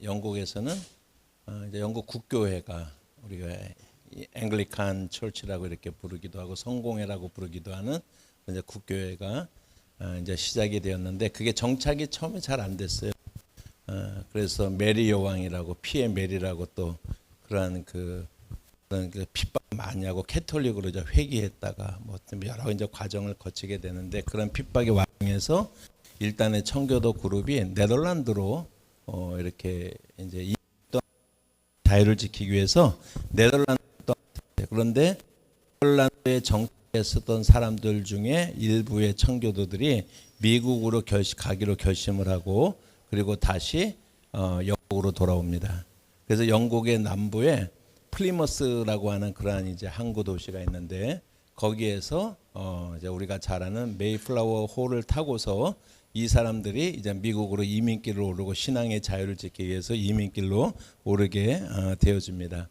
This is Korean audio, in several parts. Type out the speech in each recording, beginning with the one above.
영국에서는 이제 영국 국교회가 우리가 앵글리칸 철치라고 이렇게 부르기도 하고 성공회라고 부르기도 하는 이제 국교회가 이제 시작이 되었는데 그게 정착이 처음에 잘 안 됐어요. 그래서 메리 여왕이라고 피의 메리라고 또 그런 그런 핍박 많이 하고 캐톨릭으로 이제 회귀했다가 뭐 여러 이제 과정을 거치게 되는데 그런 핍박의 와중에서 일단의 청교도 그룹이 네덜란드로 이렇게 이제 자유를 지키기 위해서 네덜란드 그런데 네덜란드에 정착했었던 사람들 중에 일부의 청교도들이 미국으로 가기로 결심을 하고 그리고 다시 영국으로 돌아옵니다. 그래서 영국의 남부에 플리머스라고 하는 그러한 이제 항구 도시가 있는데 거기에서 이제 우리가 잘 아는 메이플라워 호를 타고서 이 사람들이 이제 미국으로 이민길을 오르고 신앙의 자유를 지키기 위해서 이민길로 오르게 되어집니다.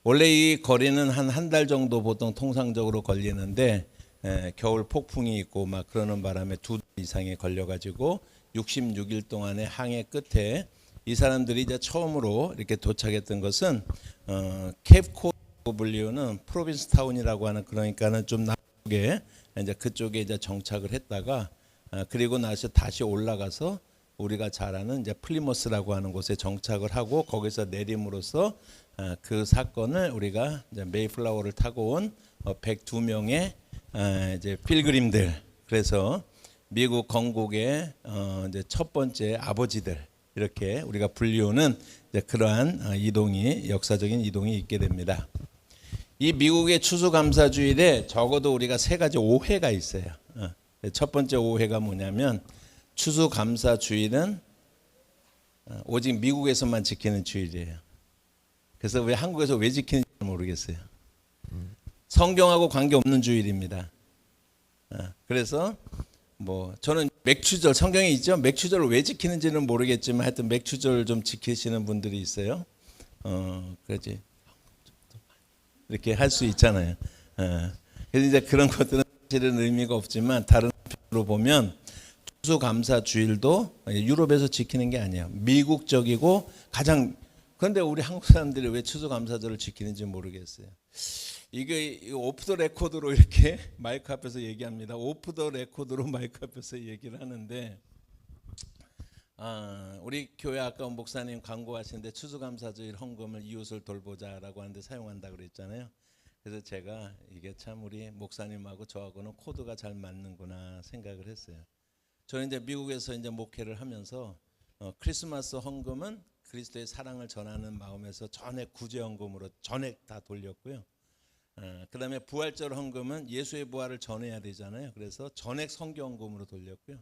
원래 이 거리는 한 달 정도 보통 통상적으로 걸리는데 겨울 폭풍이 있고 막 그러는 바람에 2달 이상이 걸려가지고 66일 동안의 항해 끝에 이 사람들이 이제 처음으로 이렇게 도착했던 것은 캡 코블리오는 프로빈스 타운이라고 하는 그러니까는 좀 남쪽에 이제 그쪽에 이제 정착을 했다가 그리고 나서 다시 올라가서 우리가 잘 아는 이제 플리머스라고 하는 곳에 정착을 하고 거기서 내림으로써 그 사건을 우리가 이제 메이플라워를 타고 온 102명의 이제 필그림들 그래서 미국 건국의 이제 첫 번째 아버지들 이렇게 우리가 불리우는 이제 그러한 이동이 역사적인 이동이 있게 됩니다. 이 미국의 추수감사주일에 적어도 우리가 세 가지 오해가 있어요. 첫 번째 오해가 뭐냐면 추수감사주일은 오직 미국에서만 지키는 주일이에요. 그래서 왜 한국에서 왜 지키는지 모르겠어요. 성경하고 관계없는 주일입니다. 그래서 뭐 저는 맥추절 성경에 있죠. 맥추절을 왜 지키는지는 모르겠지만 하여튼 맥추절 좀 지키시는 분들이 있어요. 그렇지 이렇게 할 수 있잖아요. 그래서 이제 그런 것들은 사실은 의미가 없지만 다른 편으로 보면 추수감사주일도 유럽에서 지키는 게 아니에요. 미국적이고 가장 그런데 우리 한국 사람들이 왜 추수감사절을 지키는지 모르겠어요. 이게 오프 더 레코드로 이렇게 마이크 앞에서 얘기합니다. 오프 더 레코드로 마이크 앞에서 얘기를 하는데 우리 교회 아까 목사님 광고하시는데 추수감사주일 헌금을 이웃을 돌보자라고 하는데 사용한다고 그랬잖아요. 그래서 제가 이게 참 우리 목사님하고 저하고는 코드가 잘 맞는구나 생각을 했어요. 저는 이제 미국에서 이제 목회를 하면서 크리스마스 헌금은 그리스도의 사랑을 전하는 마음에서 전액 구제헌금으로 전액 다 돌렸고요. 그다음에 부활절 헌금은 예수의 부활을 전해야 되잖아요. 그래서 전액 성경헌금으로 돌렸고요.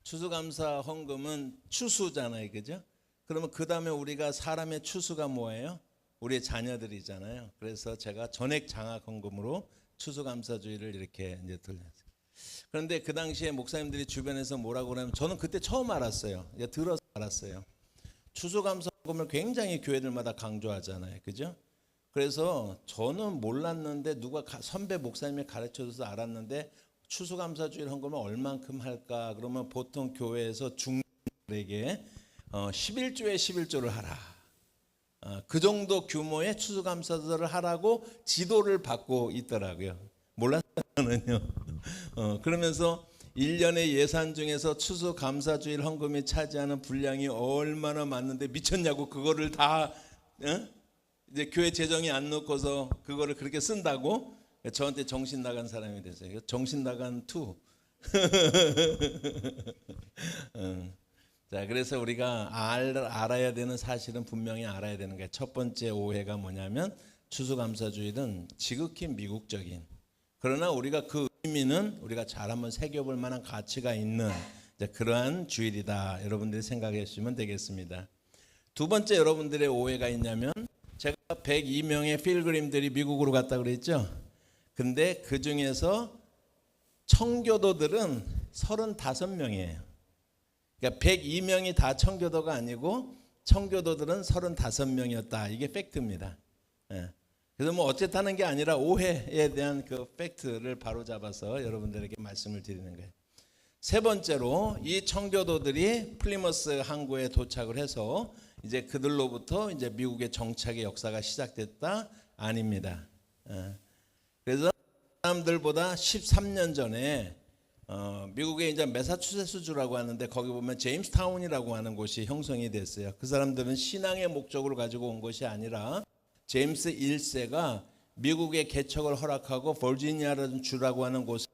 추수감사 헌금은 추수잖아요, 그죠? 그러면 그 다음에 우리가 사람의 추수가 뭐예요? 우리의 자녀들이잖아요. 그래서 제가 전액 장학 헌금으로 추수감사주일을 이렇게 이제 돌렸어요. 그런데 그 당시에 목사님들이 주변에서 뭐라고 그러면 저는 그때 처음 알았어요. 들어서 알았어요. 추수감사 헌금을 굉장히 교회들마다 강조하잖아요, 그죠? 그래서 저는 몰랐는데 누가 선배 목사님이 가르쳐줘서 알았는데 추수감사주일 헌금을 얼만큼 할까? 그러면 보통 교회에서 중들에게 11조에 11조를 하라. 그 정도 규모의 추수감사절을 하라고 지도를 받고 있더라고요. 몰랐어요. 그러면서 1년의 예산 중에서 추수감사주일 헌금이 차지하는 분량이 얼마나 많은데 미쳤냐고 그거를 다 이제 교회 재정이 안 넣고서 그거를 그렇게 쓴다고 저한테 정신 나간 사람이 됐어요. 정신 나간 투. 자, 그래서 우리가 알아야 되는 사실은 분명히 알아야 되는 거예요. 첫 번째 오해가 뭐냐면 추수감사주일은 지극히 미국적인 그러나 우리가 그 의미는 우리가 잘 한번 새겨볼 만한 가치가 있는 그러한 주일이다. 여러분들이 생각해 주시면 되겠습니다. 두 번째 여러분들의 오해가 있냐면 제가 102명의 필그림들이 미국으로 갔다 그랬죠. 근데 그 중에서 청교도들은 35명이에요. 그러니까 102명이 다 청교도가 아니고 청교도들은 35명이었다. 이게 팩트입니다. 그래서 뭐 어쨌다는 게 아니라 오해에 대한 그 팩트를 바로잡아서 여러분들에게 말씀을 드리는 거예요. 세 번째로 이 청교도들이 플리머스 항구에 도착을 해서 이제 그들로부터 이제 미국의 정착의 역사가 시작됐다? 아닙니다. 그래서 사람들보다 13년 전에 미국의 이제 매사추세츠주라고 하는데 거기 보면 제임스타운이라고 하는 곳이 형성이 됐어요. 그 사람들은 신앙의 목적으로 가지고 온 것이 아니라 제임스 1세가 미국의 개척을 허락하고 버지니아라는 주라고 하는 곳에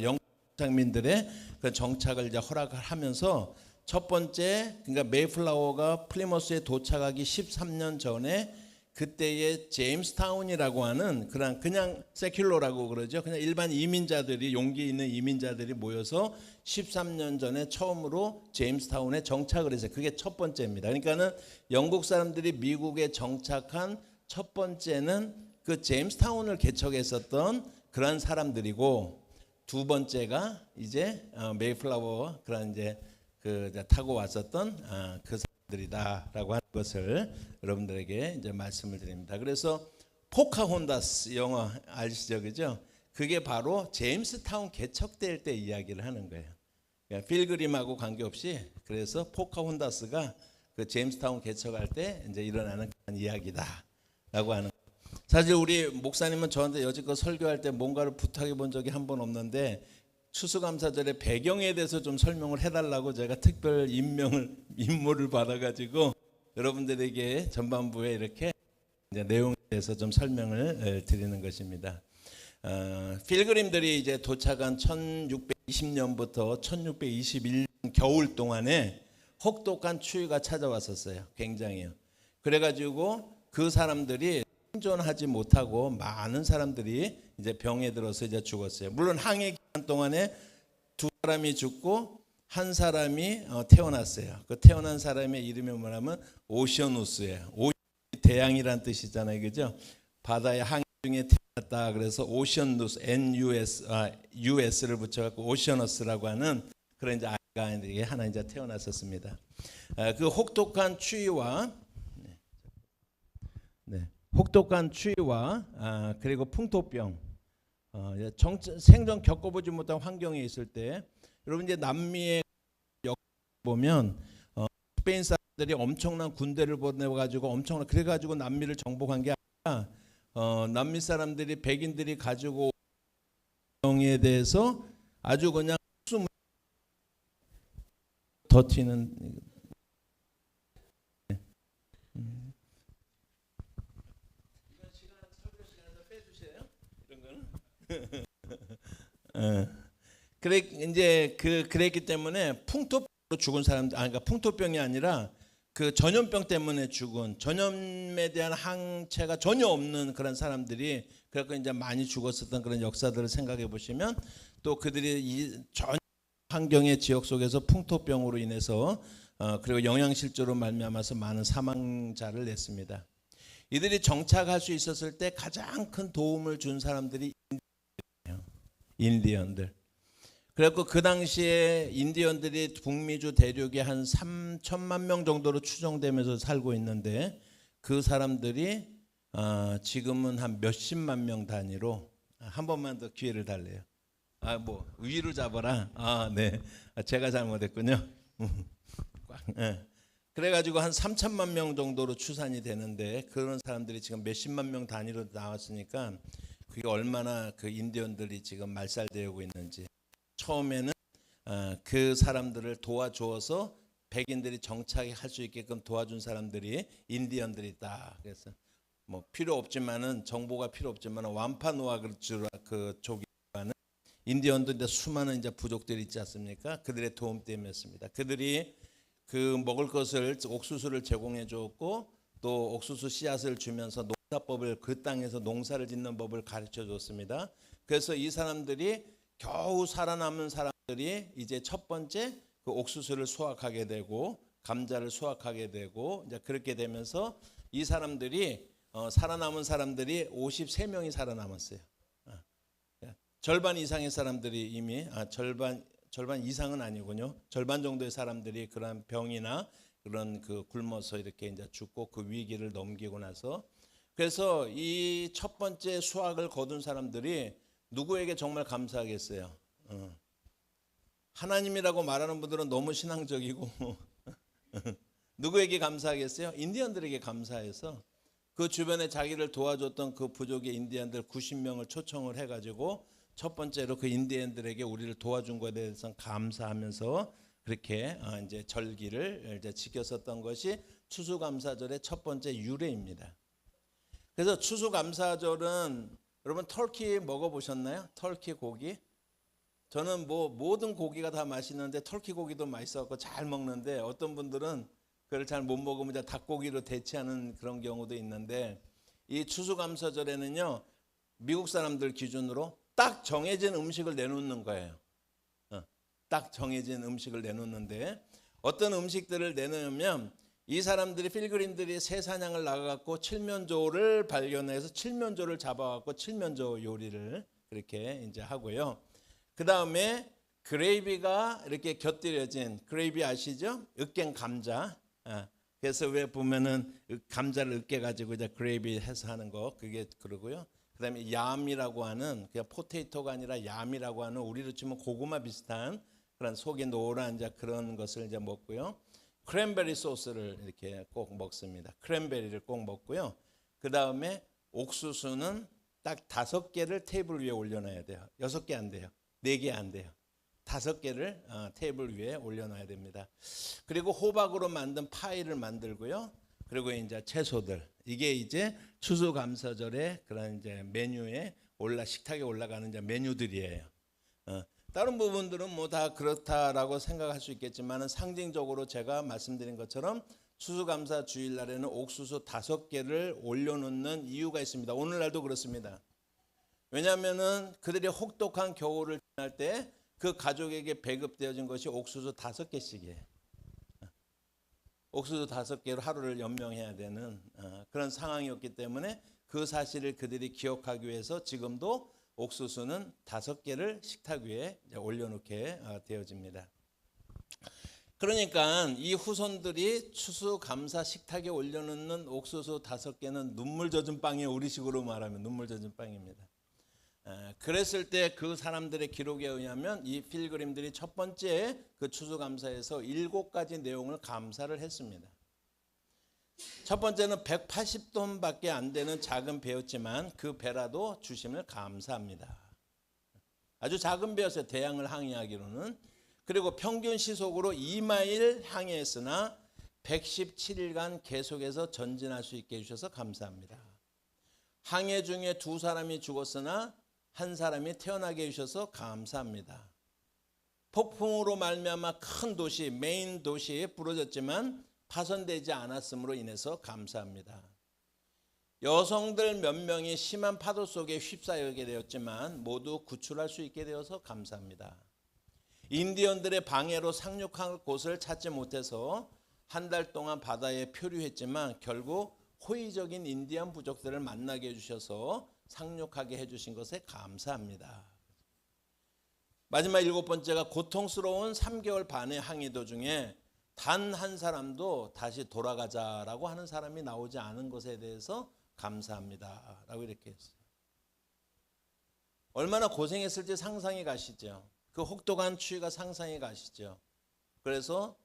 영국 장민들의 그 정착을 이제 허락을 하면서 첫 번째 그러니까 메이플라워가 플리머스에 도착하기 13년 전에 그때의 제임스타운이라고 하는 그냥 세큘러라고 그러죠. 그냥 일반 이민자들이 용기 있는 이민자들이 모여서 13년 전에 처음으로 제임스타운에 정착을 했어요. 그게 첫 번째입니다. 그러니까는 영국 사람들이 미국에 정착한 첫 번째는 그 제임스타운을 개척했었던 그런 사람들이고 두 번째가 이제 메이플라워 그런 이제 그 타고 왔었던 그 사람들이다라고 하는 것을 여러분들에게 이제 말씀을 드립니다. 그래서 포카혼다스 영화 아시죠, 그죠? 그게 바로 제임스타운 개척될 때 이야기를 하는 거예요. 그러니까 필그림하고 관계없이 그래서 포카혼다스가 그 제임스타운 개척할 때 이제 일어나는 그런 이야기다라고 하는. 사실 우리 목사님은 저한테 여지껏 설교할 때 뭔가를 부탁해 본 적이 한 번 없는데 추수감사절의 배경에 대해서 좀 설명을 해달라고 제가 특별 임무를 받아가지고 여러분들에게 전반부에 이렇게 이제 내용에 대해서 좀 설명을 드리는 것입니다. 필그림들이 이제 도착한 1620년부터 1621년 겨울 동안에 혹독한 추위가 찾아왔었어요. 굉장히요. 그래가지고 그 사람들이 생존하지 못하고 많은 사람들이 이제 병에 들어서 이제 죽었어요. 물론 항해 기간 동안에 두 사람이 죽고 한 사람이 태어났어요. 그 태어난 사람의 이름이 뭐냐면 오셔누스예요. 오션이 대양이란 뜻이잖아요, 그죠? 바다의 항해 중에 태어났다. 그래서 오션누스, US를 붙여갖고 오셔너스라고 하는 그런 이제 아이가 이게 하나 이제 태어났었습니다. 그 혹독한 추위와 혹독한 추위와 그리고 풍토병, 생전 겪어보지 못한 환경에 있을 때, 여러분 이제 남미에 보면 스페인 사람들이 엄청난 군대를 보내가지고 엄청난 그래가지고 남미를 정복한 게 아니라 남미 사람들이 백인들이 가지고 병에 대해서 아주 그냥 더 튀는. 그래 이제 그랬기 때문에 풍토병으로 죽은 사람들, 그러니까 풍토병이 아니라 그 전염병 때문에 죽은, 전염에 대한 항체가 전혀 없는 그런 사람들이 그래서 이제 많이 죽었었던 그런 역사들을 생각해 보시면 또 그들이 이 전 환경의 지역 속에서 풍토병으로 인해서 그리고 영양실조로 말미암아서 많은 사망자를 냈습니다. 이들이 정착할 수 있었을 때 가장 큰 도움을 준 사람들이 인디언들. 그래서 그 당시에 인디언들이 북미주 대륙에 한 3천만 명 정도로 추정되면서 살고 있는데 그 사람들이 지금은 한 몇십만 명 단위로. 한 번만 더 기회를 달래요. 뭐 위를 잡아라. 네, 제가 잘못했군요. 그래가지고 한 3천만 명 정도로 추산이 되는데 그런 사람들이 지금 몇십만 명 단위로 나왔으니까 그게 얼마나 그 인디언들이 지금 말살되고 있는지. 처음에는 그 사람들을 도와주어서 백인들이 정착할 수 있게끔 도와준 사람들이 인디언들이다. 그래서 뭐 필요 없지만은 정보가 필요 없지만은 완파누아 그 족이라는 인디언들 수많은 이제 부족들이 있지 않습니까? 그들의 도움 때문이었습니다. 그들이 그 먹을 것을 옥수수를 제공해 줬고 또 옥수수 씨앗을 주면서 농사법을 그 땅에서 농사를 짓는 법을 가르쳐 줬습니다. 그래서 이 사람들이 겨우 살아남은 사람들이 이제 첫 번째 그 옥수수를 수확하게 되고 감자를 수확하게 되고 이제 그렇게 되면서 이 사람들이 살아남은 사람들이 53명이 살아남았어요. 절반 이상의 사람들이 이미 절반 이상은 아니군요. 절반 정도의 사람들이 그런 병이나 그런 그 굶어서 이렇게 이제 죽고 그 위기를 넘기고 나서 그래서 이 첫 번째 수확을 거둔 사람들이 누구에게 정말 감사하겠어요. 하나님이라고 말하는 분들은 너무 신앙적이고 누구에게 감사하겠어요? 인디언들에게 감사해서 그 주변에 자기를 도와줬던 그 부족의 인디언들 90명을 초청을 해가지고 첫 번째로 그 인디언들에게 우리를 도와준 것에 대해서 감사하면서 그렇게 이제 절기를 이제 지켰었던 것이 추수감사절의 첫 번째 유래입니다. 그래서 추수감사절은 여러분 터키 먹어보셨나요? 터키 고기? 저는 뭐 모든 고기가 다 맛있는데 터키 고기도 맛있어갖고 잘 먹는데 어떤 분들은 그걸 잘 못 먹으면 이제 닭고기로 대체하는 그런 경우도 있는데 이 추수감사절에는요 미국 사람들 기준으로 딱 정해진 음식을 내놓는 거예요. 딱 정해진 음식을 내놓는데 어떤 음식들을 내놓으면 이 사람들이 필그림들이 새 사냥을 나가갖고 칠면조를 발견해서 칠면조를 잡아갖고 칠면조 요리를 그렇게 이제 하고요. 그 다음에 그레이비가 이렇게 곁들여진 그레이비 아시죠? 으깬 감자. 그래서 왜 보면은 감자를 으깨 가지고 이제 그레이비 해서 하는 거 그게 그러고요. 그다음에 얌이라고 하는 그냥 포테이토가 아니라 얌이라고 하는 우리로 치면 고구마 비슷한 그런 속이 노란 이제 그런 것을 이제 먹고요. 크랜베리 소스를 이렇게 꼭 먹습니다. 크랜베리를 꼭 먹고요. 그다음에 옥수수는 딱 5개를 테이블 위에 올려놔야 돼요. 6개 안 돼요. 4개 안 돼요. 5개를 테이블 위에 올려놔야 됩니다. 그리고 호박으로 만든 파이를 만들고요. 그리고 이제 채소들 이게 이제 추수감사절에 그런 이제 메뉴에 식탁에 올라가는 이제 메뉴들이에요. 다른 부분들은 뭐 다 그렇다라고 생각할 수 있겠지만은 상징적으로 제가 말씀드린 것처럼 추수감사 주일날에는 옥수수 5개를 올려놓는 이유가 있습니다. 오늘날도 그렇습니다. 왜냐하면은 그들이 혹독한 겨울을 지날 때 그 가족에게 배급되어진 것이 옥수수 5개씩이에요. 옥수수 5개로 하루를 연명해야 되는 그런 상황이었기 때문에 그 사실을 그들이 기억하기 위해서 지금도 옥수수는 5개를 식탁 위에 올려놓게 되어집니다. 그러니까 이 후손들이 추수감사 식탁에 올려놓는 옥수수 5개는 눈물 젖은 빵이에요. 우리식으로 말하면 눈물 젖은 빵입니다. 그랬을 때 그 사람들의 기록에 의하면 이 필그림들이 첫 번째 그 추수감사에서 7가지 내용을 감사를 했습니다. 첫 번째는 180톤밖에 안 되는 작은 배였지만 그 배라도 주심을 감사합니다. 아주 작은 배였어요. 대양을 항해하기로는. 그리고 평균 시속으로 2마일 항해했으나 117일간 계속해서 전진할 수 있게 해주셔서 감사합니다. 항해 중에 2사람이 죽었으나 1사람이 태어나게 해주셔서 감사합니다. 폭풍으로 말미암아 큰 도시, 메인 도시에 부러졌지만 파손되지 않았으므로 인해서 감사합니다. 여성들 몇 명이 심한 파도 속에 휩싸이게 되었지만 모두 구출할 수 있게 되어서 감사합니다. 인디언들의 방해로 상륙할 곳을 찾지 못해서 한 달 동안 바다에 표류했지만 결국 호의적인 인디언 부족들을 만나게 해주셔서 상륙하게 해주신 것에 감사합니다. 마지막 7번째가 고통스러운 3개월 반의 항해 도중에 단 한 사람도 다시 돌아가자라고 하는 사람이 나오지 않은 것에 대해서 감사합니다 라고 이렇게 했어요. 얼마나 고생했을지 상상이 가시죠. 그 혹독한 추위가 상상이 가시죠. 그래서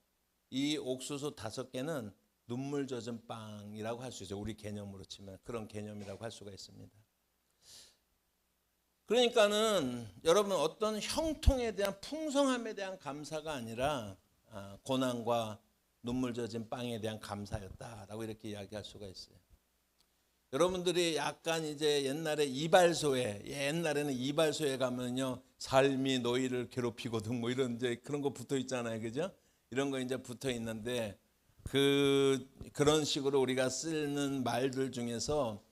이 옥수수 5개는 눈물 젖은 빵이라고 할 수 있죠. 우리 개념으로 치면 그런 개념이라고 할 수가 있습니다. 그러니까는 여러분 어떤 형통에 대한 풍성함에 대한 감사가 아니라 고난과 눈물 젖은 빵에 대한 감사였다라고 이렇게 이야기할 수가 있어요. 여러분들이 약간 이제 옛날에는 이발소에 가면요 삶이 너희를 괴롭히거든 뭐 이런 이제 그런 거 붙어 있잖아요, 그죠? 이런 거 이제 붙어 있는데 그런 식으로 우리가 쓰는 말들 중에서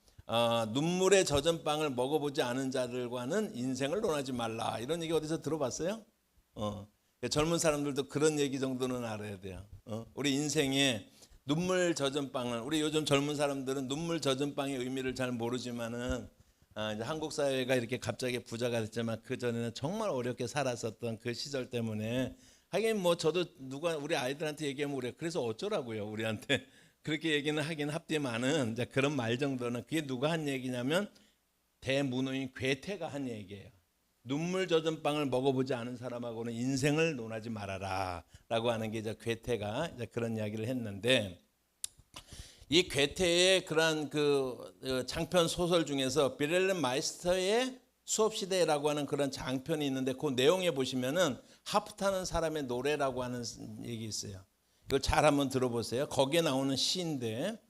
눈물에 젖은 빵을 먹어보지 않은 자들과는 인생을 논하지 말라 이런 얘기 어디서 들어봤어요? 젊은 사람들도 그런 얘기 정도는 알아야 돼요. 우리 인생에 눈물 젖은 빵을 우리 요즘 젊은 사람들은 눈물 젖은 빵의 의미를 잘 모르지만은 이제 한국 사회가 이렇게 갑자기 부자가 됐지만 그 전에는 정말 어렵게 살았었던 그 시절 때문에 하긴 뭐 저도 우리 아이들한테 얘기하면 그래서 어쩌라고요 우리한테 그렇게 얘기는 하긴 합디만은 이제 그런 말 정도는 그게 누가 한 얘기냐면 대문호인 괴테가 한 얘기예요. 눈물 젖은 빵을 먹어보지 않은 사람하고는 인생을 논하지 말아라 라고 하는 게 이제 괴테가 이제 그런 이야기를 했는데, 이 괴테의 그러한 그 장편 소설 중에서 빌헬름 마이스터의 수업시대라고 하는 그런 장편이 있는데, 그 내용에 보시면은 하프 타는 사람의 노래라고 하는 얘기 있어요. 이걸 잘 한번 들어보세요. 거기에 나오는 시인데,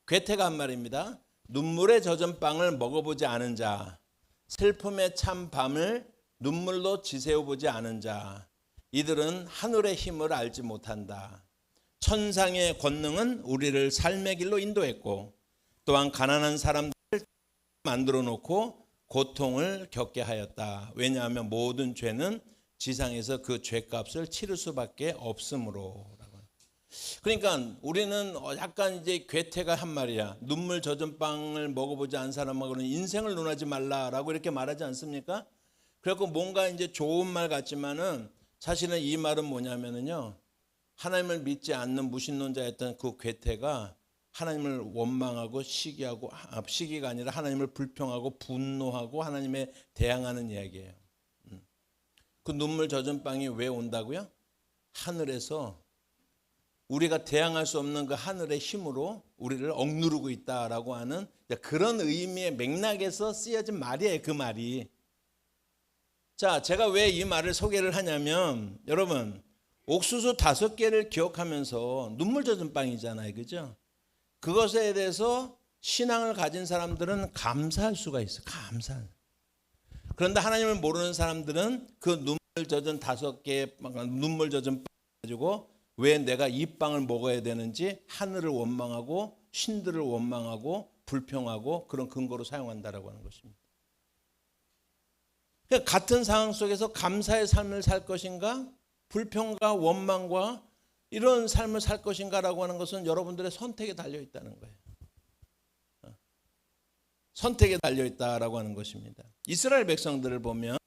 괴테가 한 말입니다. 눈물에 젖은 빵을 먹어보지 않은 자, 슬픔의 참 밤을 눈물로 지새워보지 않은 자, 이들은 하늘의 힘을 알지 못한다. 천상의 권능은 우리를 삶의 길로 인도했고, 또한 가난한 사람들을 만들어 놓고 고통을 겪게 하였다. 왜냐하면 모든 죄는 지상에서 그 죄값을 치를 수밖에 없으므로. 그러니까 우리는 약간 이제 괴테가 한 말이야. 눈물 젖은 빵을 먹어보지 않은 사람하고는 인생을 논하지 말라라고 이렇게 말하지 않습니까? 그래서 뭔가 이제 좋은 말 같지만은 사실은 이 말은 뭐냐면은요, 하나님을 믿지 않는 무신론자였던 그 괴테가 하나님을 원망하고 시기가 아니라 하나님을 불평하고 분노하고 하나님에 대항하는 이야기예요. 그 눈물 젖은 빵이 왜 온다고요? 하늘에서 우리가 대항할 수 없는 그 하늘의 힘으로 우리를 억누르고 있다라고 하는 그런 의미의 맥락에서 쓰여진 말이에요. 그 말이. 자, 제가 왜 이 말을 소개를 하냐면, 여러분, 옥수수 5개를 기억하면서 눈물 젖은 빵이잖아요. 그죠? 그것에 대해서 신앙을 가진 사람들은 감사할 수가 있어요. 감사. 그런데 하나님을 모르는 사람들은 그 눈물 젖은 5개의 눈물 젖은 빵 가지고 왜 내가 이 빵을 먹어야 되는지 하늘을 원망하고 신들을 원망하고 불평하고 그런 근거로 사용한다라고 하는 것입니다. 그러니까 같은 상황 속에서 감사의 삶을 살 것인가, 불평과 원망과 이런 삶을 살 것인가라고 하는 것은 여러분들의 선택에 달려 있다는 거예요. 선택에 달려 있다라고 하는 것입니다. 이스라엘 백성들을 보면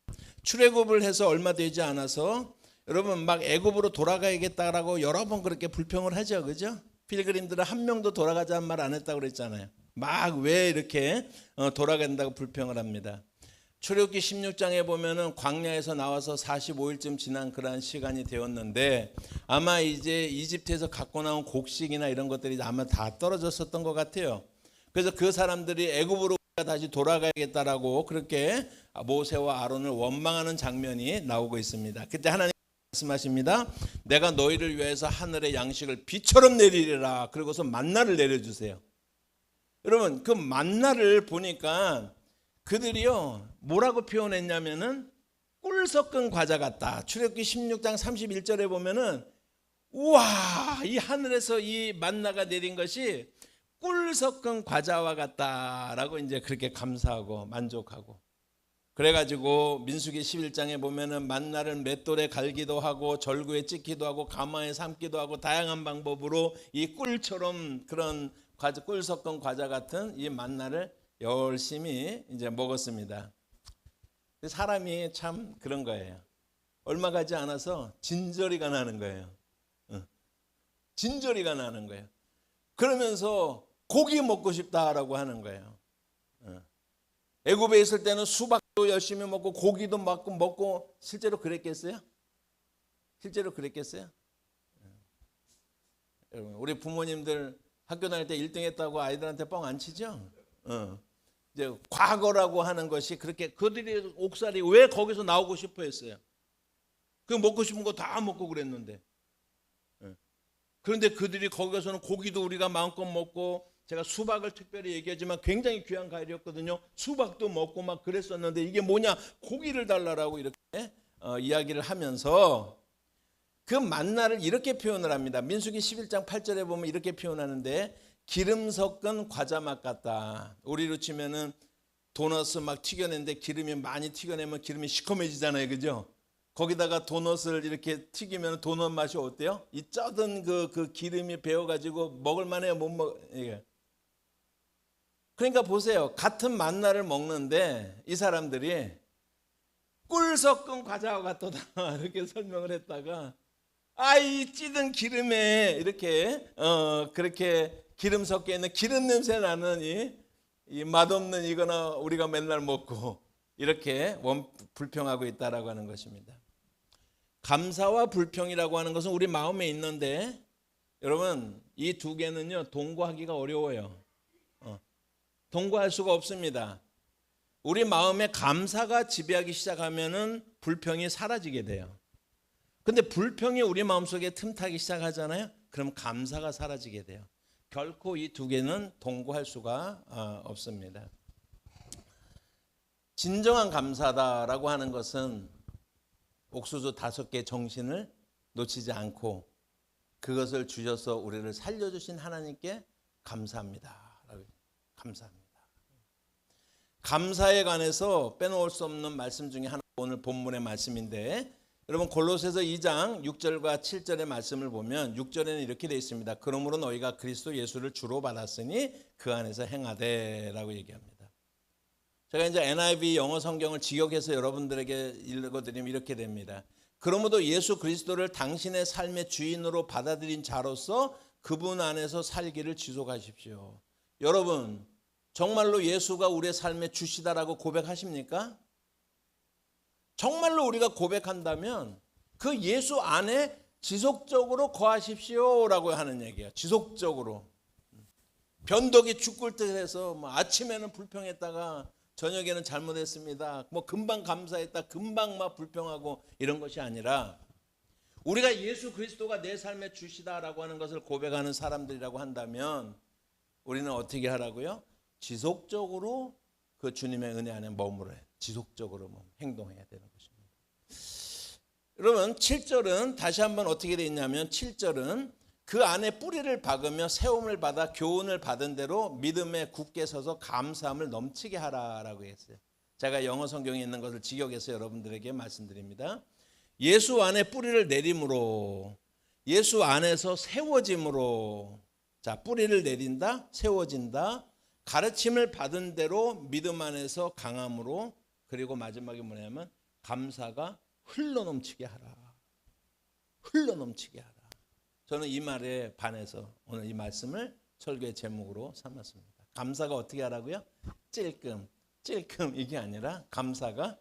출애굽을 해서 얼마 되지 않아서 여러분 막 애굽으로 돌아가야겠다라고 여러 번 그렇게 불평을 하죠. 그죠? 필그림들은 한 명도 돌아가자는 말 안 했다고 그랬잖아요. 막 왜 이렇게 돌아간다고 불평을 합니다. 출애굽기 16장에 보면은 광야에서 나와서 45일쯤 지난 그러한 시간이 되었는데, 아마 이제 이집트에서 갖고 나온 곡식이나 이런 것들이 아마 다 떨어졌었던 것 같아요. 그래서 그 사람들이 애굽으로 다시 돌아가야겠다라고 그렇게 모세와 아론을 원망하는 장면이 나오고 있습니다. 그때 하나님 말씀하십니다. 내가 너희를 위해서 하늘의 양식을 비처럼 내리리라. 그리고서 만나를 내려주세요. 여러분, 그 만나를 보니까 그들이요 뭐라고 표현했냐면은 꿀 섞은 과자 같다. 출애굽기 16장 31절에 보면은 우와, 이 하늘에서 이 만나가 내린 것이 꿀 섞은 과자와 같다라고 이제 그렇게 감사하고 만족하고, 그래가지고 민수기 11장에 보면은 만나를 맷돌에 갈기도 하고 절구에 찍기도 하고 가마에 삶기도 하고 다양한 방법으로 이 꿀처럼 그런 과자, 꿀 섞은 과자 같은 이 만나를 열심히 이제 먹었습니다. 사람이 참 그런 거예요. 얼마 가지 않아서 진저리가 나는 거예요. 진저리가 나는 거예요. 그러면서 고기 먹고 싶다라고 하는 거예요. 애굽에 있을 때는 수박도 열심히 먹고 고기도 먹고 실제로 그랬겠어요? 실제로 그랬겠어요? 여러분, 우리 부모님들 학교 다닐 때 1등 했다고 아이들한테 뻥 안 치죠? 이제 과거라고 하는 것이 그렇게 그들이 옥살이 왜 거기서 나오고 싶어 했어요? 그 먹고 싶은 거 다 먹고 그랬는데. 그런데 그들이 거기서는 고기도 우리가 마음껏 먹고, 제가 수박을 특별히 얘기하지만 굉장히 귀한 과일이었거든요. 수박도 먹고 막 그랬었는데 이게 뭐냐, 고기를 달라라고 이렇게 이야기를 하면서 그 만나를 이렇게 표현을 합니다. 민수기 11장 8절에 보면 이렇게 표현하는데, 기름 섞은 과자 맛 같다. 우리로 치면은 도넛을 막 튀겨내는데 기름이 많이 튀겨내면 기름이 시커매지잖아요. 그죠? 거기다가 도넛을 이렇게 튀기면 도넛 맛이 어때요? 이 쩌든 그 기름이 배어가지고 먹을만해요, 못 먹? 이게. 그러니까 보세요. 같은 만나를 먹는데 이 사람들이 꿀 섞은 과자와 같다 이렇게 설명을 했다가, 이 찌든 기름에 이렇게 그렇게 기름 섞여 있는 기름 냄새 나는 이 맛없는 이거나 우리가 맨날 먹고, 이렇게 불평하고 있다라고 하는 것입니다. 감사와 불평이라고 하는 것은 우리 마음에 있는데 여러분 이 두 개는요 동거하기가 어려워요. 동거할 수가 없습니다. 우리 마음에 감사가 지배하기 시작하면은 불평이 사라지게 돼요. 근데 불평이 우리 마음속에 틈타기 시작하잖아요. 그럼 감사가 사라지게 돼요. 결코 이 두 개는 동거할 수가 없습니다. 진정한 감사다라고 하는 것은 옥수수 5개 정신을 놓치지 않고 그것을 주셔서 우리를 살려주신 하나님께 감사합니다. 감사합니다. 감사에 관해서 빼놓을 수 없는 말씀 중에 하나 오늘 본문의 말씀인데 여러분 골로새서 2장 6절과 7절의 말씀을 보면 6절에는 이렇게 되어 있습니다. 그러므로 너희가 그리스도 예수를 주로 받았으니 그 안에서 행하되 라고 얘기합니다. 제가 이제 NIV 영어 성경을 직역해서 여러분들에게 읽어드리면 이렇게 됩니다. 그러므로 예수 그리스도를 당신의 삶의 주인으로 받아들인 자로서 그분 안에서 살기를 지속하십시오. 여러분 정말로 예수가 우리의 삶의 주시다라고 고백하십니까? 정말로 우리가 고백한다면 그 예수 안에 지속적으로 거하십시오라고 하는 얘기예요. 지속적으로. 변덕이 죽을 듯해서 아침에는 불평했다가 저녁에는 잘못했습니다. 금방 감사했다, 금방 불평하고 이런 것이 아니라 우리가 예수 그리스도가 내 삶의 주시다라고 하는 것을 고백하는 사람들이라고 한다면 우리는 어떻게 하라고요? 지속적으로 그 주님의 은혜 안에 머물러야 지속적으로 행동해야 되는 것입니다. 여러분 7절은 다시 한번 어떻게 되어 있냐면 7절은 그 안에 뿌리를 박으며 세움을 받아 교훈을 받은 대로 믿음에 굳게 서서 감사함을 넘치게 하라라고 했어요. 제가 영어 성경에 있는 것을 직역해서 여러분들에게 말씀드립니다. 예수 안에 뿌리를 내림으로 예수 안에서 세워짐으로 자 뿌리를 내린다 세워진다 가르침을 받은 대로 믿음 안에서 강함으로 그리고 마지막에 뭐냐면 감사가 흘러넘치게 하라. 흘러넘치게 하라. 저는 이 말에 반해서 오늘 이 말씀을 설교의 제목으로 삼았습니다. 감사가 어떻게 하라고요? 찔끔 이게 아니라 감사가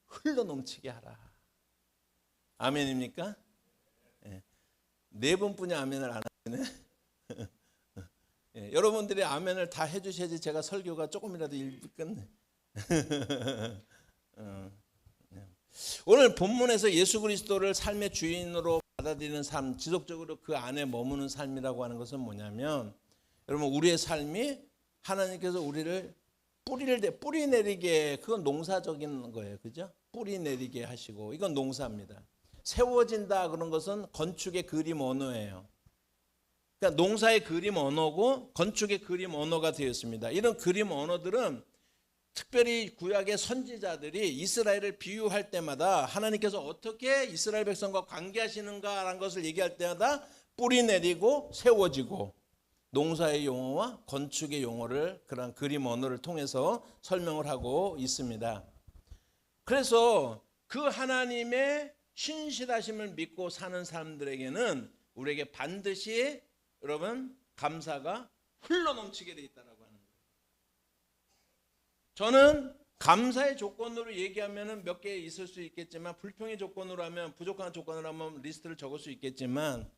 흘러넘치게 하라. 아멘입니까? 네 분뿐이 아멘을 안 하시네. 여러분들이 아멘을 다 해주셔야지 제가 설교가 조금이라도 일찍 끝내. 오늘 본문에서 예수 그리스도를 삶의 주인으로 받아들이는 삶, 지속적으로 그 안에 머무는 삶이라고 하는 것은 뭐냐면 여러분 우리의 삶이 하나님께서 우리를 뿌리 내리게 그건 농사적인 거예요. 그죠? 뿌리 내리게 하시고 이건 농사입니다. 세워진다 그런 것은 건축의 그림 언어예요. 그러니까 농사의 그림 언어고 건축의 그림 언어가 되었습니다. 이런 그림 언어들은 특별히 구약의 선지자들이 이스라엘을 비유할 때마다 하나님께서 어떻게 이스라엘 백성과 관계하시는가라는 것을 얘기할 때마다 뿌리 내리고 세워지고 농사의 용어와 건축의 용어를 그런 그림 언어를 통해서 설명을 하고 있습니다. 그래서 그 하나님의 신실하심을 믿고 사는 사람들에게는 우리에게 반드시 여러분 감사가 흘러넘치게 돼 있다라고 하는 거예요. 저는 감사의 조건으로 얘기하면 몇 개 있을 수 있겠지만 불평의 조건으로 하면 부족한 조건으로 하면 리스트를 적을 수 있겠지만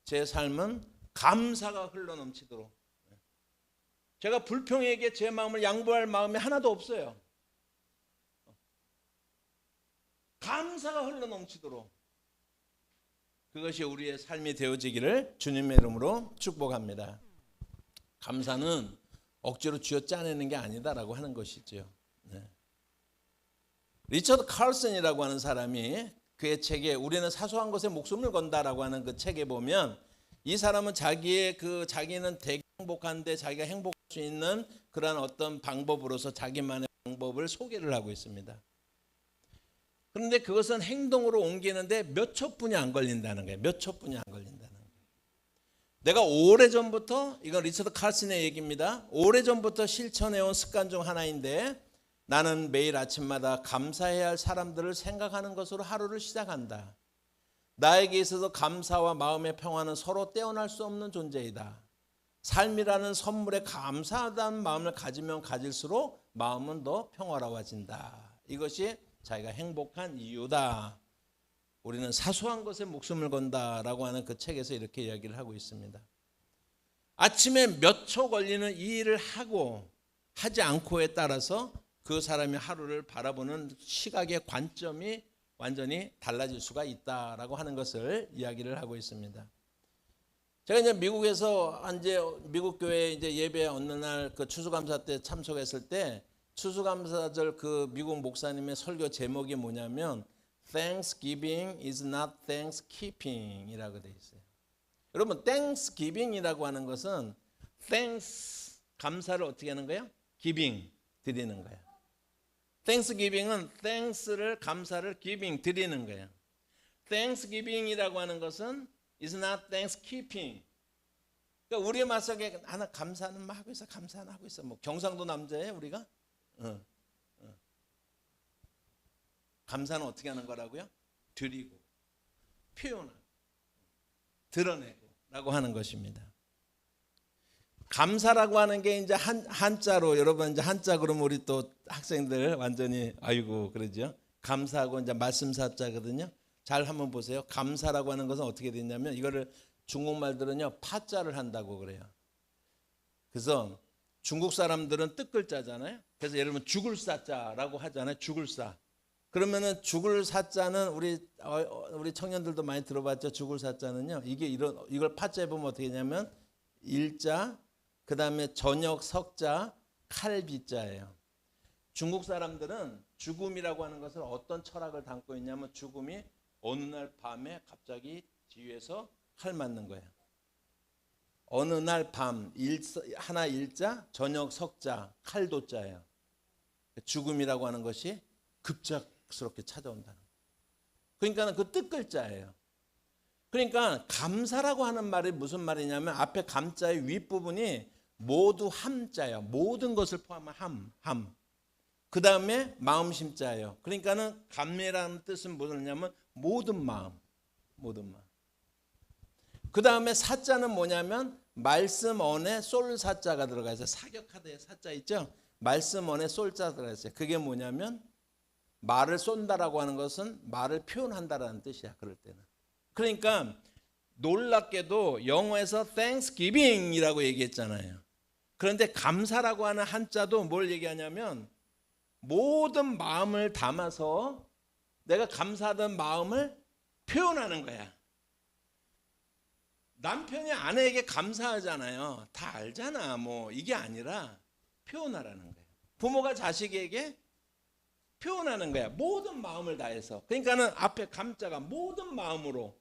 제 삶은 감사가 흘러넘치도록 제가 불평에게 제 마음을 양보할 마음이 하나도 없어요. 감사가 흘러넘치도록 그것이 우리의 삶이 되어지기를 주님의 이름으로 축복합니다. 감사는 억지로 쥐어짜내는 게 아니다라고 하는 것이죠. 리처드 칼슨이라고 하는 사람이 그의 책에 우리는 사소한 것에 목숨을 건다라고 하는 그 책에 보면 이 사람은 자기는 되게 행복한데 자기가 행복할 수 있는 그러한 어떤 방법으로서 자기만의 방법을 소개를 하고 있습니다. 그런데 그것은 행동으로 옮기는데 몇 초뿐이 안 걸린다는 거예요. 몇 초뿐이 안 걸린다는 거예요. 내가 오래전부터 이건 리처드 칼슨의 얘기입니다. 오래전부터 실천해온 습관 중 하나인데 나는 매일 아침마다 감사해야 할 사람들을 생각하는 것으로 하루를 시작한다. 나에게 있어서 감사와 마음의 평화는 서로 떼어날 수 없는 존재이다. 삶이라는 선물에 감사하다는 마음을 가지면 가질수록 마음은 더 평화로워진다. 이것이 자기가 행복한 이유다. 우리는 사소한 것에 목숨을 건다라고 하는 그 책에서 이렇게 이야기를 하고 있습니다. 아침에 몇 초 걸리는 이 일을 하고 하지 않고에 따라서 그 사람이 하루를 바라보는 시각의 관점이 완전히 달라질 수가 있다라고 하는 것을 이야기를 하고 있습니다. 제가 이제 미국에서 이제 미국 교회 이제 예배 어느 날 그 추수감사 때 참석했을 때 추수감사절 그 미국 목사님의 설교 제목이 뭐냐면 Thanksgiving is not Thankskeeping이라고 돼 있어요. 여러분 Thanksgiving이라고 하는 것은 Thanks 감사를 어떻게 하는 거예요? Giving 드리는 거예요. Thanksgiving은 Thanks를 감사를 Giving 드리는 거예요. Thanksgiving이라고 하는 것은 is not Thankskeeping. 그러니까 우리의 마음속에 하나 감사는 막 하고 있어, 감사는 하고 있어. 뭐 경상도 남자예요 우리가? 감사는 어떻게 하는 거라고요? 드리고, 표현하고, 드러내고라고 하는 것입니다. 감사라고 하는 게 이제 한자로 여러분 이제 한자 그러면 우리 또 학생들 완전히 아이고 그러죠. 감사하고 이제 말씀사자거든요. 잘 한번 보세요. 감사라고 하는 것은 어떻게 되냐면 이거를 중국말들은요 파자를 한다고 그래요. 그래서 중국 사람들은 뜻글자잖아요. 그래서 예를 들면 죽을 사자라고 하잖아요. 죽을 사. 그러면은 죽을 사자는 우리 청년들도 많이 들어봤죠. 죽을 사자는요. 이걸 파자에 보면 어떻게 되냐면 일자, 그 다음에 저녁 석자, 칼비자예요. 중국 사람들은 죽음이라고 하는 것을 어떤 철학을 담고 있냐면 죽음이 어느 날 밤에 갑자기 뒤에서 칼 맞는 거예요. 어느 날 밤 하나 일자, 저녁 석자, 칼도자예요. 죽음이라고 하는 것이 급작스럽게 찾아온다는 거예요. 그러니까 그 뜻글자예요. 그러니까 감사라고 하는 말이 무슨 말이냐면 앞에 감자의 윗부분이 모두 함자예요. 모든 것을 포함한 함. 그 다음에 마음심자예요. 그러니까는 감매라는 뜻은 뭐냐면 모든 마음. 그 다음에 사자는 뭐냐면 말씀 언에 쏠 사자가 들어가 있어요. 사격하다의 사자 있죠? 말씀 언에 쏠자 들어가 있어요. 그게 뭐냐면 말을 쏜다라고 하는 것은 말을 표현한다라는 뜻이야. 그럴 때는. 그러니까 놀랍게도 영어에서 Thanksgiving이라고 얘기했잖아요. 그런데 감사라고 하는 한자도 뭘 얘기하냐면 모든 마음을 담아서 내가 감사하던 마음을 표현하는 거야. 남편이 아내에게 감사하잖아요. 다 알잖아. 뭐 이게 아니라 표현하라는 거예요. 부모가 자식에게 표현하는 거야. 모든 마음을 다해서. 그러니까는 앞에 감자가 모든 마음으로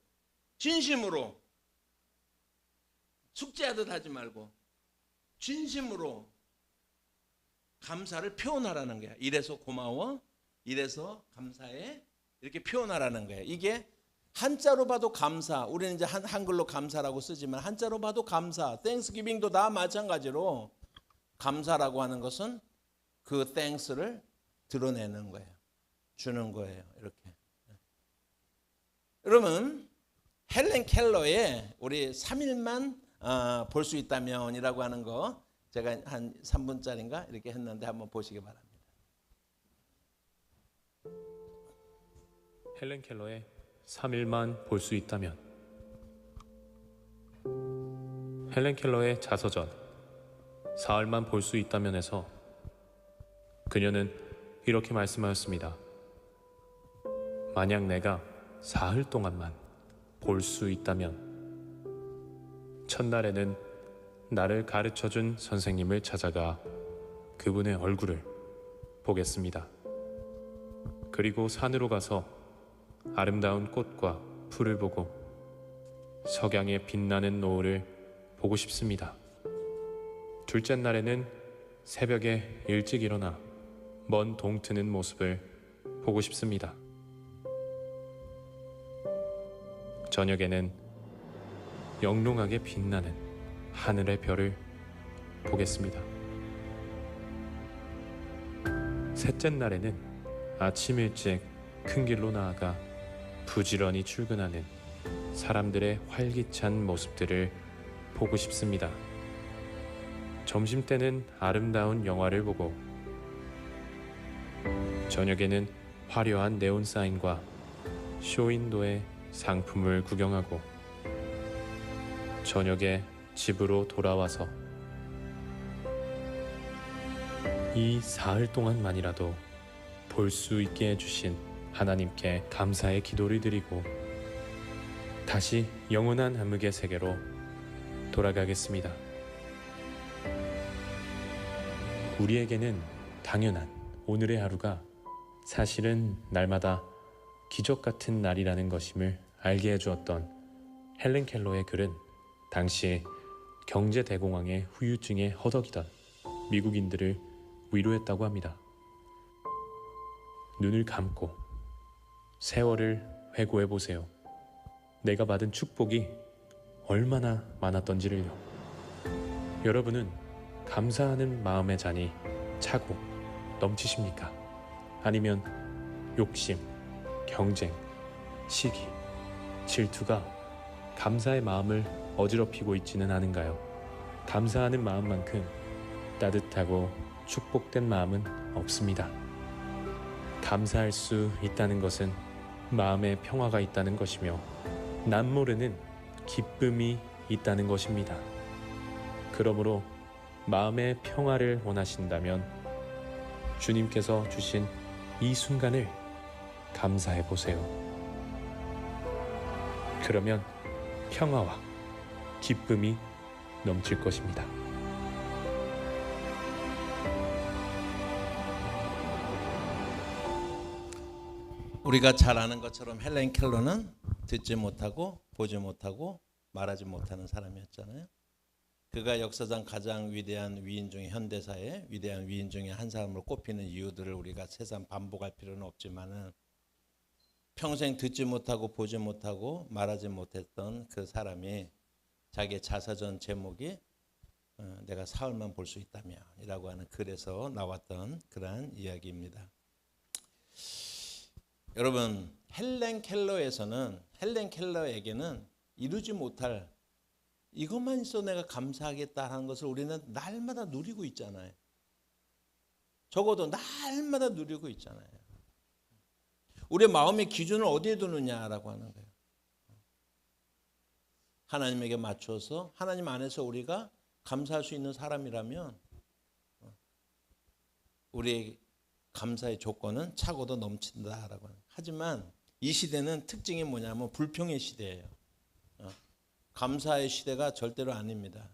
진심으로 숙제하듯 하지 말고 진심으로 감사를 표현하라는 거야. 이래서 고마워, 이래서 감사해, 이렇게 표현하라는 거야. 이게 한자로 봐도 감사, 우리는 이제 한글로 감사라고 쓰지만 한자로 봐도 감사, 땡스기빙도 다 마찬가지로 감사라고 하는 것은 그 땡스를 드러내는 거예요. 주는 거예요. 이렇게. 여러분 헬렌 켈러의 우리 3일만 볼 수 있다면이라고 하는 거 제가 한 3분짜리인가 이렇게 했는데 한번 보시기 바랍니다. 헬렌 켈러의 3일만 볼 수 있다면. 헬렌 켈러의 자서전 사흘만 볼 수 있다면에서 그녀는 이렇게 말씀하였습니다. 만약 내가 사흘 동안만 볼 수 있다면 첫날에는 나를 가르쳐준 선생님을 찾아가 그분의 얼굴을 보겠습니다. 그리고 산으로 가서 아름다운 꽃과 풀을 보고 석양의 빛나는 노을을 보고 싶습니다. 둘째 날에는 새벽에 일찍 일어나 먼 동트는 모습을 보고 싶습니다. 저녁에는 영롱하게 빛나는 하늘의 별을 보겠습니다. 셋째 날에는 아침 일찍 큰 길로 나아가 부지런히 출근하는 사람들의 활기찬 모습들을 보고 싶습니다. 점심때는 아름다운 영화를 보고 저녁에는 화려한 네온 사인과 쇼윈도의 상품을 구경하고 저녁에 집으로 돌아와서 이 사흘 동안만이라도 볼 수 있게 해주신 하나님께 감사의 기도를 드리고 다시 영원한 암흑의 세계로 돌아가겠습니다. 우리에게는 당연한 오늘의 하루가 사실은 날마다 기적 같은 날이라는 것임을 알게 해주었던 헬렌 켈러의 글은 당시 경제 대공황의 후유증에 허덕이던 미국인들을 위로했다고 합니다. 눈을 감고 세월을 회고해 보세요. 내가 받은 축복이 얼마나 많았던지를요. 여러분은 감사하는 마음의 잔이 차고 넘치십니까? 아니면 욕심, 경쟁, 시기, 질투가 감사의 마음을 어지럽히고 있지는 않은가요? 감사하는 마음만큼 따뜻하고 축복된 마음은 없습니다. 감사할 수 있다는 것은 마음의 평화가 있다는 것이며 남모르는 기쁨이 있다는 것입니다. 그러므로 마음의 평화를 원하신다면 주님께서 주신 이 순간을 감사해 보세요. 그러면 평화와 기쁨이 넘칠 것입니다. 우리가 잘 아는 것처럼 헬렌 켈러는 듣지 못하고 보지 못하고 말하지 못하는 사람이었잖아요. 그가 역사상 가장 위대한 위인 중에 현대사의 위대한 위인 중에 한 사람으로 꼽히는 이유들을 우리가 세상 반복할 필요는 없지만은 평생 듣지 못하고 보지 못하고 말하지 못했던 그 사람이 자기의 자서전 제목이 내가 사흘만 볼 수 있다면 이라고 하는 글에서 나왔던 그러한 이야기입니다. 여러분, 헬렌 켈러에게는 이루지 못할 이것만 있어 내가 감사하겠다 하는 것을 우리는 날마다 누리고 있잖아요. 적어도 날마다 누리고 있잖아요. 우리의 마음의 기준을 어디에 두느냐라고 하는 거예요. 하나님에게 맞춰서 하나님 안에서 우리가 감사할 수 있는 사람이라면 우리의 감사의 조건은 차고도 넘친다라고 하는. 하지만 이 시대는 특징이 뭐냐면 불평의 시대예요. 감사의 시대가 절대로 아닙니다.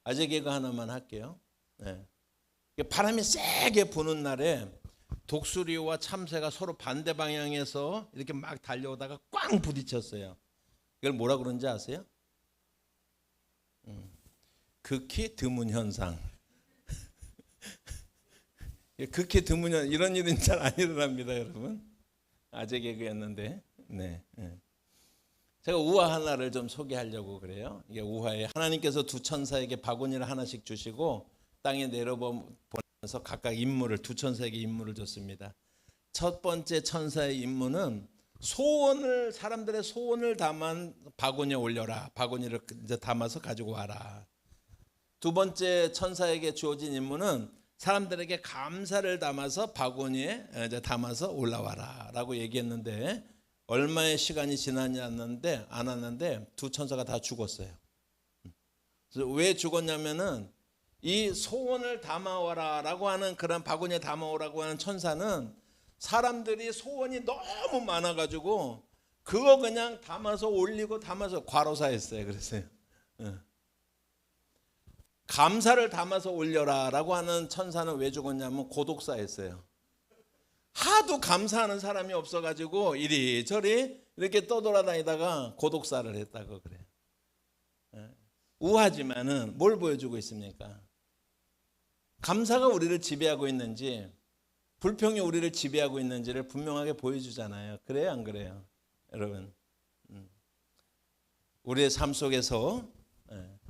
아재 개그 하나만 할게요. 바람이 세게 부는 날에 독수리와 참새가 서로 반대 방향에서 이렇게 막 달려오다가 꽝 부딪혔어요. 이걸 뭐라 그러는지 아세요? 극히 드문 현상. 극히 드문 현상. 이런 일은 잘 안 일어납니다, 여러분. 아재 개그였는데. 네. 제가 우화 하나를 좀 소개하려고 그래요. 이게 우화에 하나님께서 두 천사에게 바구니를 하나씩 주시고 땅에 내려보내면서 각각 임무를 두 천사에게 임무를 줬습니다. 첫 번째 천사의 임무는 사람들의 소원을 담은 바구니에 올려라. 바구니를 이제 담아서 가지고 와라. 두 번째 천사에게 주어진 임무는 사람들에게 감사를 담아서 바구니에 이제 담아서 올라와라라고 얘기했는데 얼마의 시간이 지나지 않았는데 두 천사가 다 죽었어요. 그래서 왜 죽었냐면은 이 소원을 담아와라라고 하는 그런 바구니에 담아오라고 하는 천사는 사람들이 소원이 너무 많아가지고 그거 그냥 담아서 올리고 담아서 과로사했어요. 그랬어요. 감사를 담아서 올려라라고 하는 천사는 왜 죽었냐면 고독사했어요. 하도 감사하는 사람이 없어가지고 이리저리 이렇게 떠돌아다니다가 고독사를 했다고 그래요. 우하지만은 뭘 보여주고 있습니까? 감사가 우리를 지배하고 있는지 불평이 우리를 지배하고 있는지를 분명하게 보여주잖아요. 그래요, 안 그래요? 여러분, 우리의 삶 속에서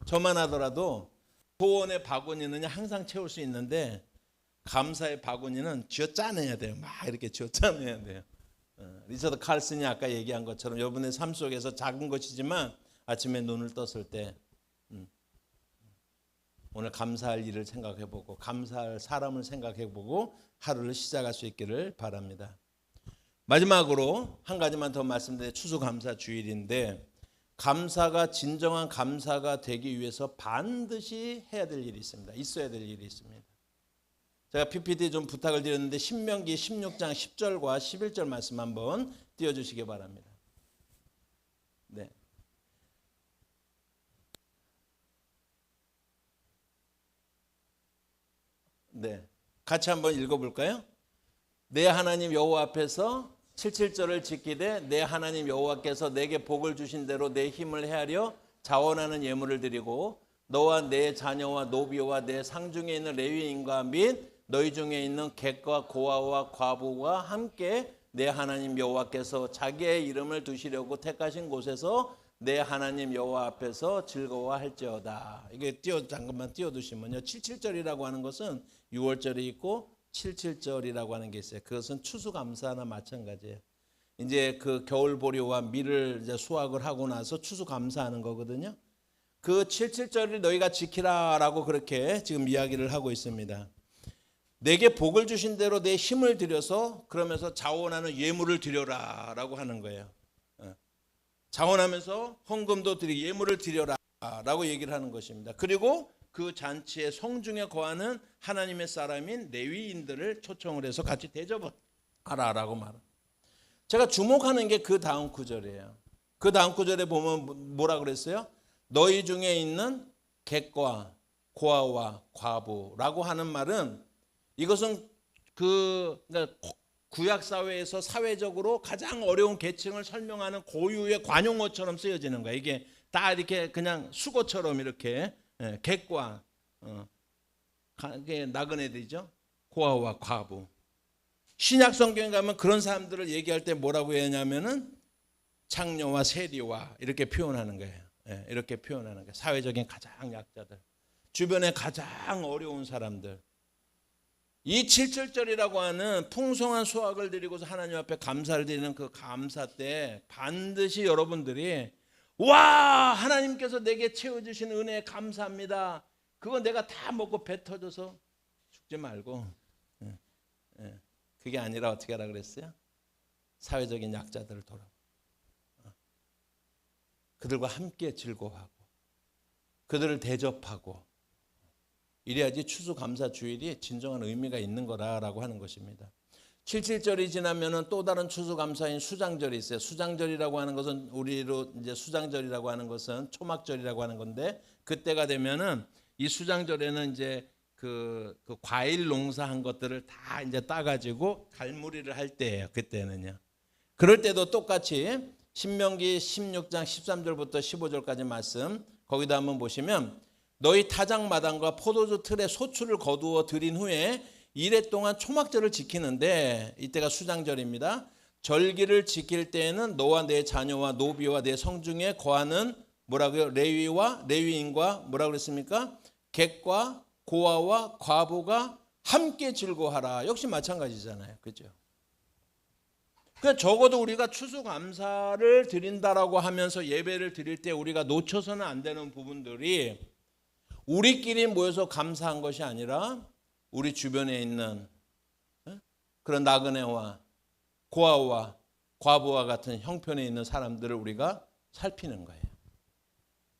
저만 하더라도 소원의 바구니는 항상 채울 수 있는데 감사의 바구니는 쥐어짜내야 돼요. 막 이렇게 쥐어짜내야 돼요. 리처드 칼슨이 아까 얘기한 것처럼 여러분의 삶 속에서 작은 것이지만 아침에 눈을 떴을 때 오늘 감사할 일을 생각해보고 감사할 사람을 생각해보고 하루를 시작할 수 있기를 바랍니다. 마지막으로 한 가지만 더 말씀드려 추수감사 주일인데 감사가 진정한 감사가 되기 위해서 반드시 해야 될 일이 있습니다. 있어야 될 일이 있습니다. 제가 PPT 좀 부탁을 드렸는데 신명기 16장 10절과 11절 말씀 한번 띄워주시기 바랍니다. 네. 네, 같이 한번 읽어볼까요? 내 하나님 여호와 앞에서 77절을 지키되 내 하나님 여호와께서 내게 복을 주신 대로 내 힘을 헤아려 자원하는 예물을 드리고 너와 내 자녀와 노비와 내 상중에 있는 레위인과 및 너희 중에 있는 객과 고아와 과부와 함께 내 하나님 여호와께서 자기의 이름을 두시려고 택하신 곳에서 내 하나님 여호와 앞에서 즐거워할지어다. 이게 잠깐만 띄워두시면요. 77절이라고 하는 것은 6월절이 있고 77절이라고 하는 게 있어요. 그것은 추수감사나 마찬가지예요. 이제 그 겨울보리와 밀을 이제 수확을 하고 나서 추수감사하는 거거든요. 그 77절을 너희가 지키라라고 그렇게 지금 이야기를 하고 있습니다. 내게 복을 주신 대로 내 힘을 들여서 그러면서 자원하는 예물을 드려라라고 하는 거예요. 자원하면서 헌금도 드리고 예물을 드려라라고 얘기를 하는 것입니다. 그리고 그 잔치의 성중에 거하는 하나님의 사람인 레위인들을 초청을 해서 같이 대접하라라고 말합니다. 제가 주목하는 게 그 다음 구절이에요. 그 다음 구절에 보면 뭐라 그랬어요? 너희 중에 있는 객과 고아와 과부라고 하는 말은 이것은 그러니까 구약 사회에서 사회적으로 가장 어려운 계층을 설명하는 고유의 관용어처럼 쓰여지는 거예요. 이게 다 이렇게 그냥 수고처럼 이렇게 객과 나그네들이죠. 고아와 과부. 신약 성경에 가면 그런 사람들을 얘기할 때 뭐라고 하냐면은 창녀와 세리와 이렇게 표현하는 거예요. 이렇게 표현하는 거예요. 사회적인 가장 약자들, 주변에 가장 어려운 사람들. 이 77절이라고 하는 풍성한 수확을 드리고서 하나님 앞에 감사를 드리는 그 감사 때 반드시 여러분들이 와 하나님께서 내게 채워주신 은혜에 감사합니다. 그거 내가 다 먹고 배 터져서 죽지 말고 그게 아니라 어떻게 하라 그랬어요? 사회적인 약자들을 돌아보고 그들과 함께 즐거워하고 그들을 대접하고 이래야지 추수감사 주일이 진정한 의미가 있는 거라고 하는 것입니다. 77절이 지나면은 또 다른 추수감사인 수장절이 있어요. 수장절이라고 하는 것은 우리로 이제 수장절이라고 하는 것은 초막절이라고 하는 건데 그때가 되면은 이 수장절에는 이제 그 과일 농사한 것들을 다 이제 따가지고 갈무리를 할 때예요. 그때는요. 그럴 때도 똑같이 신명기 16장 13절부터 15절까지 말씀 거기다 한번 보시면 너희 타작마당과 포도주 틀에 소출을 거두어 들인 후에 이래 동안 초막절을 지키는데 이때가 수장절입니다. 절기를 지킬 때에는 너와 내 자녀와 노비와 내 성중에 거하는 뭐라고요? 레위인과 뭐라고 그랬습니까? 객과 고아와 과부가 함께 즐거워하라. 역시 마찬가지잖아요. 그렇죠? 그러니까 적어도 우리가 추수감사를 드린다라고 하면서 예배를 드릴 때 우리가 놓쳐서는 안 되는 부분들이 우리끼리 모여서 감사한 것이 아니라 우리 주변에 있는 그런 나그네와 고아와 과부와 같은 형편에 있는 사람들을 우리가 살피는 거예요.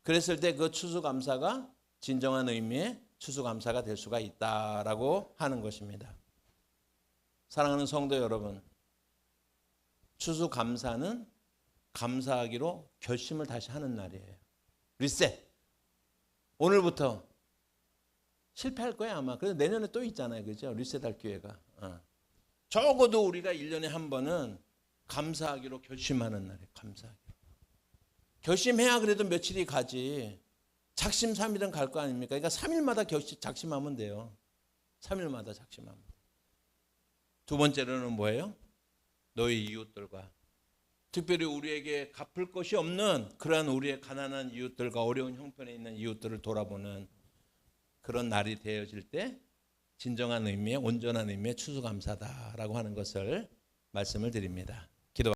그랬을 때 그 추수감사가 진정한 의미의 추수감사가 될 수가 있다라고 하는 것입니다. 사랑하는 성도 여러분, 추수감사는 감사하기로 결심을 다시 하는 날이에요. 리셋. 오늘부터 실패할 거야 아마. 그래서 내년에 또 있잖아요. 그죠? 리셋할 기회가. 적어도 우리가 1년에 한 번은 감사하기로 결심하는 날이에요. 감사하기로. 결심해야 그래도 며칠이 가지. 작심삼일은 갈 거 아닙니까? 그러니까 3일마다 작심하면 돼요. 3일마다 작심하면 돼요. 두 번째로는 뭐예요? 너희 이웃들과 특별히 우리에게 갚을 것이 없는 그러한 우리의 가난한 이웃들과 어려운 형편에 있는 이웃들을 돌아보는 그런 날이 되어질 때 진정한 의미의 온전한 의미의 추수감사다라고 하는 것을 말씀을 드립니다.